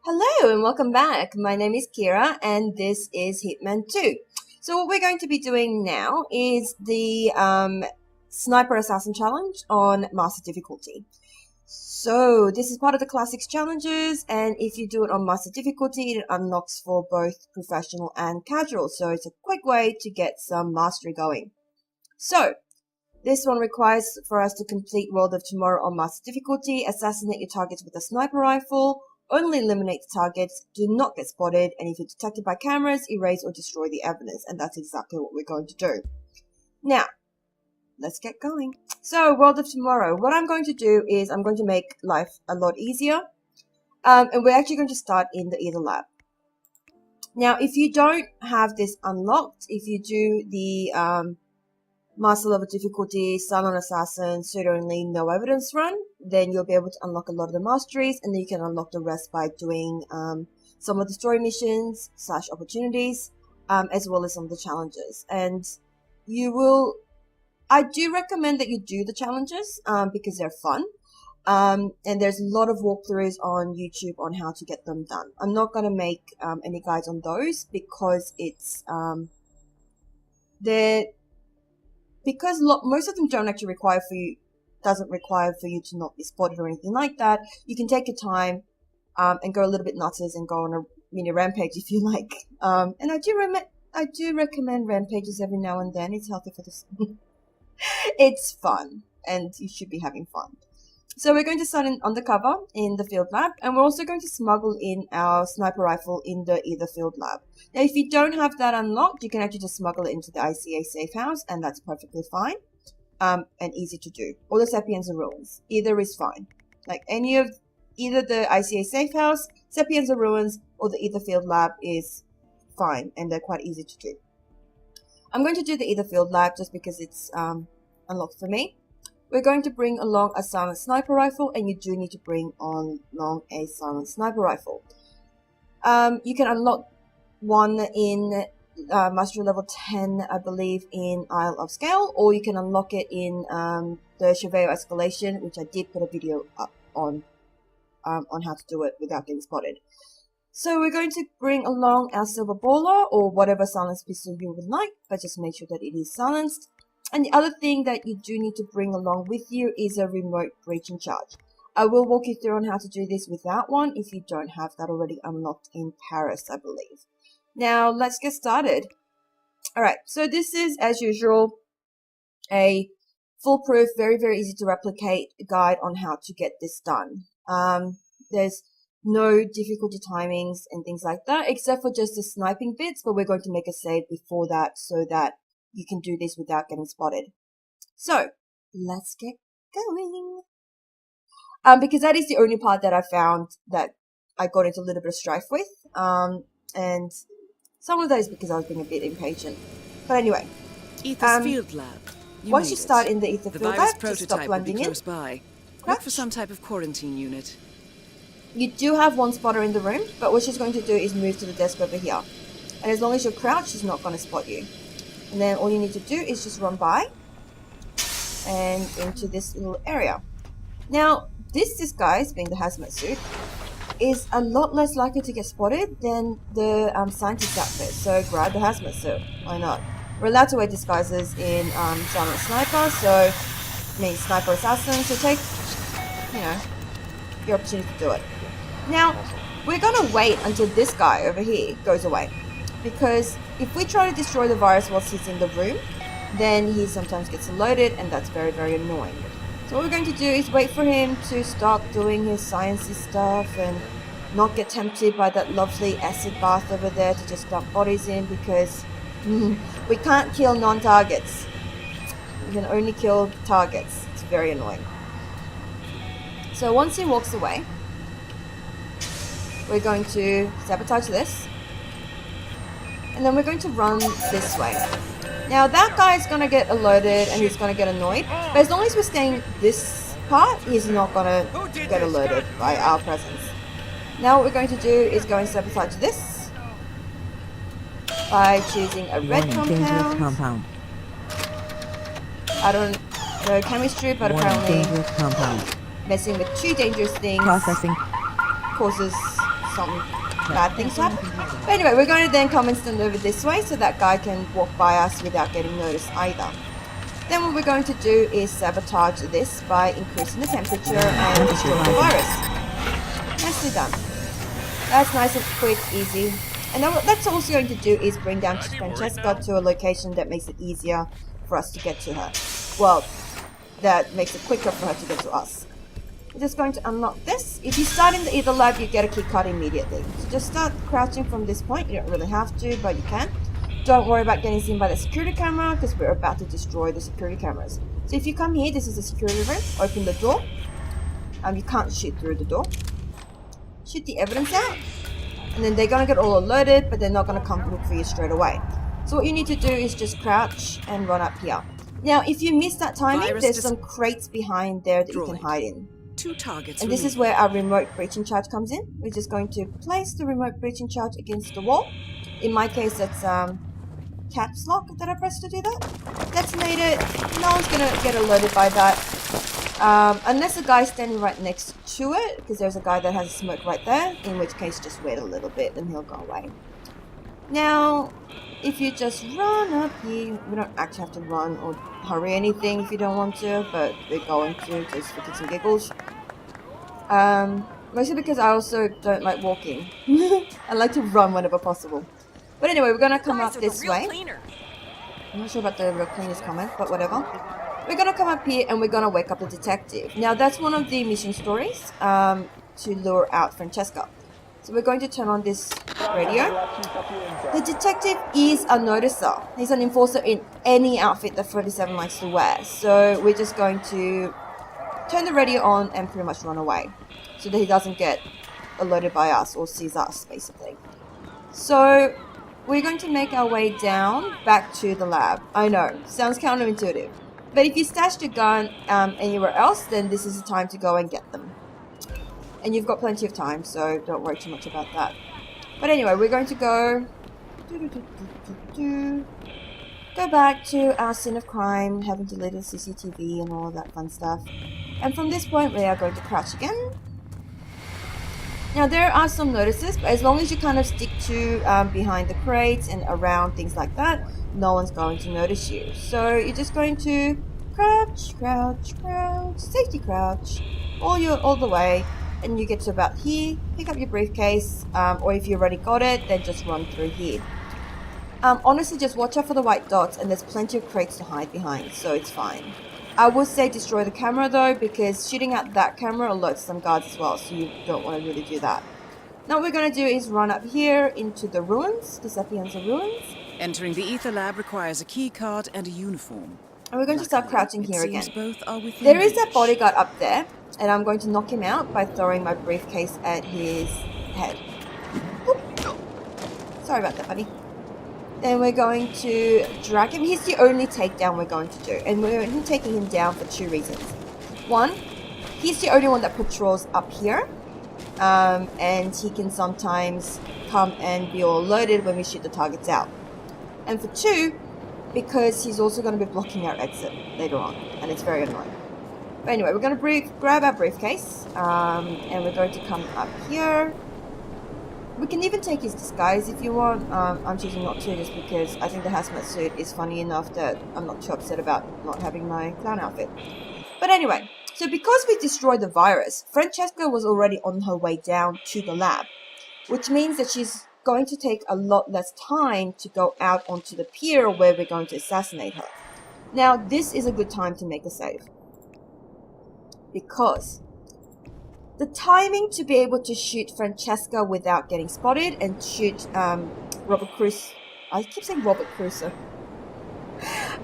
Hello and welcome back. My name is Kira and this is Hitman 2. So what we're going to be doing now is the Sniper Assassin challenge on Master difficulty. So this is part of the Classics challenges, and if you do it on Master difficulty, it unlocks for both professional and casual. So it's a quick way to get some mastery going. So this one requires for us to complete World of Tomorrow on Master difficulty, assassinate your targets with a sniper rifle, only eliminate the targets, do not get spotted, and if you're detected by cameras, erase or destroy the evidence. And that's exactly what we're going to do. Now, let's get going. So, World of Tomorrow. What I'm going to do is I'm going to make life a lot easier. And we're actually going to start in the Ether Lab. Now, if you don't have this unlocked, if you do the Master level difficulty, Silent Assassin, suit only, no evidence run, then you'll be able to unlock a lot of the masteries, and then you can unlock the rest by doing some of the story missions / opportunities, as well as some of the challenges. And I do recommend that you do the challenges because they're fun. And there's a lot of walkthroughs on YouTube on how to get them done. I'm not going to make any guides on those because it's most of them don't actually doesn't require for you to not be spotted or anything like that. You can take your time and go a little bit nutters and go on a mini rampage if you like. And I do recommend rampages every now and then. It's healthy for this. It's fun, and you should be having fun. So we're going to start undercover in the field lab, and we're also going to smuggle in our sniper rifle in the Ether field lab. Now, if you don't have that unlocked, you can actually just smuggle it into the ICA safe house, and that's perfectly fine and easy to do. Or the Sapienza ruins. Either is fine. Like either the ICA safe house, Sapienza ruins, or the Ether field lab is fine, and they're quite easy to do. I'm going to do the Ether field lab just because it's unlocked for me. We're going to bring along a silent sniper rifle, and you do need to bring along a silent sniper rifle. You can unlock one in mastery level 10, I believe, in Isle of Scale, or you can unlock it in the Cheveo Escalation, which I did put a video up on how to do it without getting spotted. So we're going to bring along our silver baller, or whatever silenced pistol you would like, but just make sure that it is silenced. And the other thing that you do need to bring along with you is a remote breaching charge. I will walk you through on how to do this without one if you don't have that already unlocked in Paris, I believe. Now, let's get started. Alright, so this is, as usual, a foolproof, very, very easy to replicate guide on how to get this done. There's no difficulty timings and things like that, except for just the sniping bits, but we're going to make a save before that so that you can do this without getting spotted. So, let's get going. Because that is the only part that I found that I got into a little bit of strife with. And some of that is because I was being a bit impatient. But anyway. Ether's field lab. Once you start in the Ether field lab, just stop blending in. Close by. Look for some type of quarantine unit. You do have one spotter in the room, but what she's going to do is move to the desk over here. And as long as you're crouched, she's not going to spot you. And then all you need to do is just run by and into this little area. Now, this disguise, being the hazmat suit, is a lot less likely to get spotted than the scientist outfit. So grab the hazmat suit. Why not? We're allowed to wear disguises in Silent Sniper, Sniper Assassin. So take, your opportunity to do it. Now, we're going to wait until this guy over here goes away. Because if we try to destroy the virus whilst he's in the room, then he sometimes gets alerted, and that's very, very annoying. So what we're going to do is wait for him to start doing his sciencey stuff and not get tempted by that lovely acid bath over there to just dump bodies in, because we can't kill non-targets. We can only kill targets. It's very annoying. So once he walks away, we're going to sabotage this. And then we're going to run this way. Now that guy is going to get alerted and he's going to get annoyed. But as long as we're staying this part, he's not going to get alerted by our presence. Now what we're going to do is go and sabotage this. By choosing a red compound. I don't know chemistry, but apparently messing with two dangerous things causes some bad things happen. But anyway, we're going to then come and stand over this way so that guy can walk by us without getting noticed either. Then what we're going to do is sabotage this by increasing the temperature and destroying the virus. Nicely done. That's nice and quick, easy. And then what that's also going to do is bring down Francesca to a location that makes it easier for us to get to her. Well, that makes it quicker for her to get to us. We're just going to unlock this. If you start in the Ether Lab, you get a key card immediately. So just start crouching from this point. You don't really have to, but you can. Don't worry about getting seen by the security camera because we're about to destroy the security cameras. So if you come here, this is the security room. Open the door. You can't shoot through the door. Shoot the evidence out. And then they're going to get all alerted, but they're not going to come look for you straight away. So what you need to do is just crouch and run up here. Now, if you miss that timing, there's some crates behind there that you can hide in. 2 targets. And this is where our remote breaching charge comes in. We're just going to place the remote breaching charge against the wall. In my case, that's caps lock that I pressed to do that. Detonate it. No one's going to get alerted by that. Unless a guy's standing right next to it, because there's a guy that has smoke right there, in which case just wait a little bit and he'll go away. Now, if you just run up here, we don't actually have to run or hurry anything if you don't want to, but we're going to just for kicks and giggles. Mostly because I also don't like walking. I like to run whenever possible. But anyway, we're going to come up this way. I'm not sure about the real cleaners comment, but whatever. We're going to come up here and we're going to wake up the detective. Now, that's one of the mission stories to lure out Francesca. So we're going to turn on this radio. The detective is a noticer. He's an enforcer in any outfit that 37 likes to wear. So we're just going to turn the radio on and pretty much run away so that he doesn't get alerted by us or sees us, basically. So we're going to make our way down back to the lab. I know, sounds counterintuitive. But if you stashed your gun anywhere else, then this is the time to go and get them. And you've got plenty of time, so don't worry too much about that. But anyway, we're going to go back to our scene of crime, having deleted CCTV and all of that fun stuff. And from this point, we are going to crouch again. Now, there are some notices, but as long as you kind of stick to behind the crates and around things like that, no one's going to notice you. So you're just going to crouch, crouch, crouch, safety crouch, all the way. And you get to about here, pick up your briefcase, or if you already got it, then just run through here. Honestly, just watch out for the white dots, and there's plenty of crates to hide behind, so it's fine. I would say destroy the camera though, because shooting at that camera alerts some guards as well, so you don't want to really do that. Now what we're going to do is run up here into the ruins, the Sapienza ruins. Entering the Ether Lab requires a key card and a uniform. And we're going to start crouching here again. Both are within there is reach. a bodyguard up there, and I'm going to knock him out by throwing my briefcase at his head. Oop. Sorry about that, buddy. Then we're going to drag him. He's the only takedown we're going to do. And we're only taking him down for 2 reasons. One, he's the only one that patrols up here. And he can sometimes come and be all alerted when we shoot the targets out. And for 2, because he's also going to be blocking our exit later on. And it's very annoying. But anyway, we're going to grab our briefcase. And we're going to come up here. We can even take his disguise if you want. I'm choosing not to just because I think the hazmat suit is funny enough that I'm not too upset about not having my clown outfit. But anyway, so because we destroyed the virus, Francesca was already on her way down to the lab, which means that she's going to take a lot less time to go out onto the pier where we're going to assassinate her. Now, this is a good time to make a save, because the timing to be able to shoot Francesca without getting spotted and shoot Robert Crusoe. I keep saying Robert Crusoe.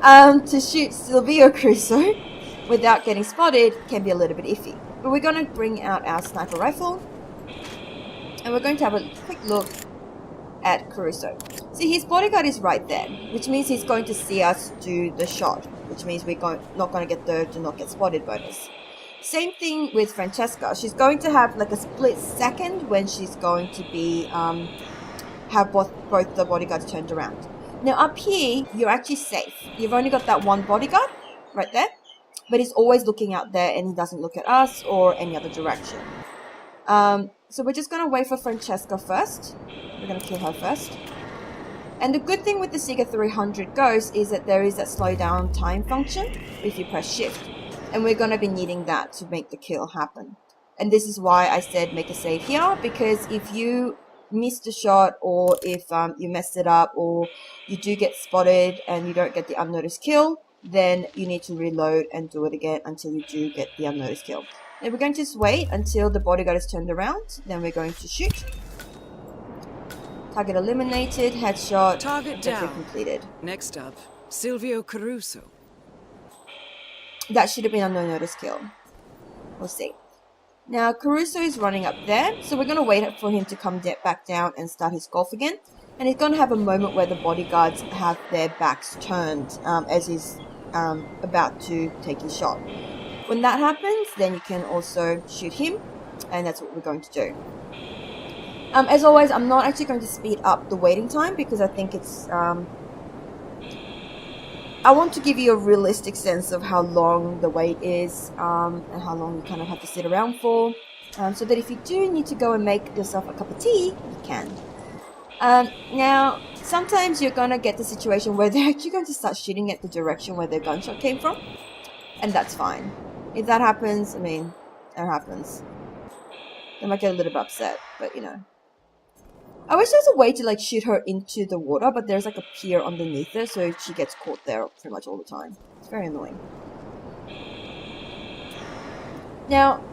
To shoot Silvio Crusoe without getting spotted can be a little bit iffy. But we're going to bring out our sniper rifle. And we're going to have a quick look at Crusoe. See, his bodyguard is right there, which means he's going to see us do the shot, which means we're not going to get the do not get spotted bonus. Same thing with Francesca. She's going to have like a split second when she's going to be have both the bodyguards turned around. Now up here, you're actually safe. You've only got that one bodyguard right there, but he's always looking out there and he doesn't look at us or any other direction. So we're just going to wait for Francesca first. We're going to kill her first. And the good thing with the Sega 300 Ghost is that there is that slow down time function if you press shift. And we're going to be needing that to make the kill happen. And this is why I said make a save here, because if you miss the shot, or if you messed it up, or you do get spotted and you don't get the unnoticed kill, then you need to reload and do it again until you do get the unnoticed kill. And we're going to just wait until the bodyguard is turned around. Then we're going to shoot. Target eliminated, headshot, Target objective down. completed. Next up, Silvio Caruso. That should have been an unnoticed kill. We'll see. Now, Caruso is running up there, so we're going to wait for him to come back down and start his golf again. And he's going to have a moment where the bodyguards have their backs turned as he's about to take his shot. When that happens, then you can also shoot him, and that's what we're going to do. As always, I'm not actually going to speed up the waiting time because I think it's... I want to give you a realistic sense of how long the wait is and how long you kind of have to sit around for, so that if you do need to go and make yourself a cup of tea, you can. Now, sometimes you're going to get the situation where they're actually going to start shooting at the direction where their gunshot came from, and that's fine. If that happens, I mean, that happens. They might get a little bit upset, but you know. I wish there was a way to like shoot her into the water, but there's like a pier underneath her, so she gets caught there pretty much all the time. It's very annoying. Now,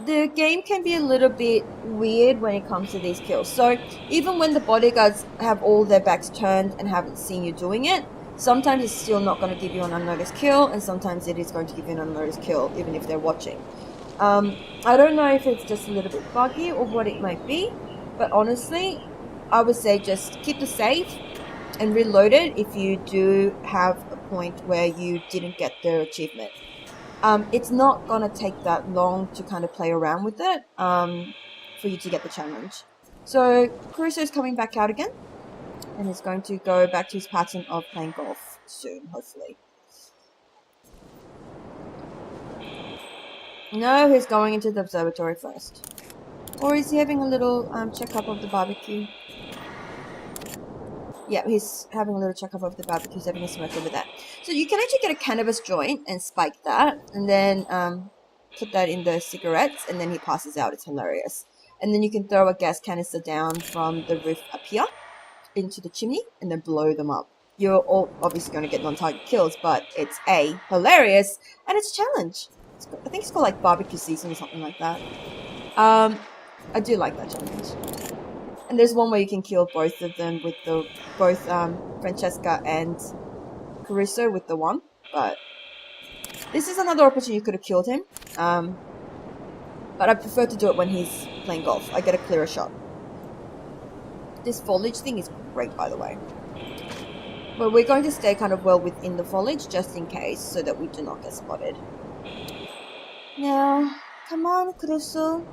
the game can be a little bit weird when it comes to these kills. So even when the bodyguards have all their backs turned and haven't seen you doing it, sometimes it's still not going to give you an unnoticed kill, and sometimes it is going to give you an unnoticed kill, even if they're watching. I don't know if it's just a little bit buggy or what it might be, but honestly, I would say just keep the save and reload it if you do have a point where you didn't get the achievement. It's not going to take that long to kind of play around with it for you to get the challenge. So Caruso is coming back out again, and he's going to go back to his pattern of playing golf soon, hopefully. No, he's going into the observatory first. Or is he having a little checkup of the barbecue? Yeah, he's having a little checkup of the barbecue. He's having a smoke over that. So you can actually get a cannabis joint and spike that, and then put that in the cigarettes, and then he passes out. It's hilarious. And then you can throw a gas canister down from the roof up here into the chimney, and then blow them up. You're all obviously going to get non-target kills, but it's A, hilarious, and it's a challenge. I think it's called like barbecue season or something like that. I do like that challenge. And there's one where you can kill both of them with both Francesca and Caruso with the one. But this is another opportunity you could have killed him. But I prefer to do it when he's playing golf. I get a clearer shot. This foliage thing is great, by the way. But we're going to stay kind of well within the foliage just in case, so that we do not get spotted. Now, come on, Caruso.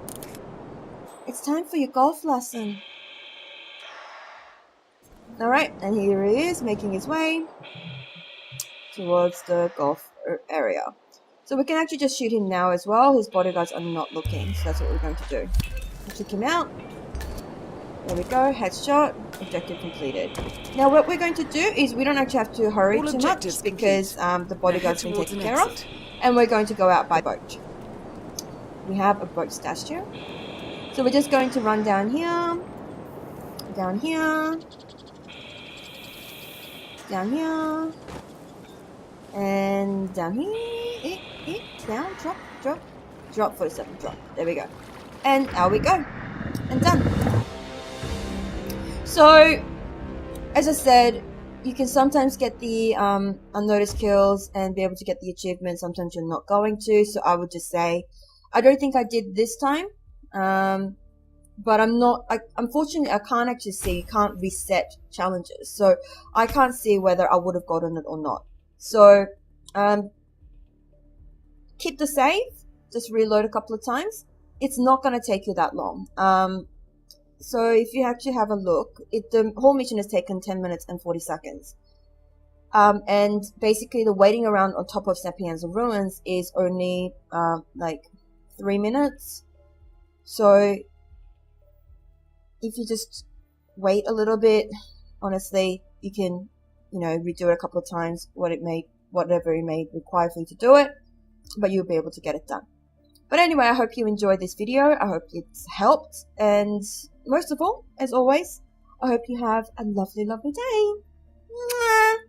It's time for your golf lesson. Alright, and here he is making his way towards the golf area. So we can actually just shoot him now as well. His bodyguards are not looking, so that's what we're going to do. We'll check him out. There we go, headshot, objective completed. Now what we're going to do is we don't actually have to hurry too much because the bodyguard's been taken care of. And we're going to go out by boat. We have a boat stashed here. So we're just going to run down here, down here, down here, and down here, down, drop, 47, drop. There we go. And out we go. And done. So, as I said, you can sometimes get the unnoticed kills and be able to get the achievement. Sometimes you're not going to. So I would just say, I don't think I did this time. But I'm not, unfortunately, I can't actually see, you can't reset challenges. So I can't see whether I would have gotten it or not. So, keep the save, just reload a couple of times. It's not going to take you that long. So if you actually have a look, the whole mission has taken 10 minutes and 40 seconds. And basically the waiting around on top of Sapienza Ruins is only, like 3 minutes. So if you just wait a little bit, honestly, you can, redo it a couple of times, whatever it may require for you to do it, but you'll be able to get it done. But anyway, I hope you enjoyed this video. I hope it's helped. And most of all, as always, I hope you have a lovely, lovely day. Mwah!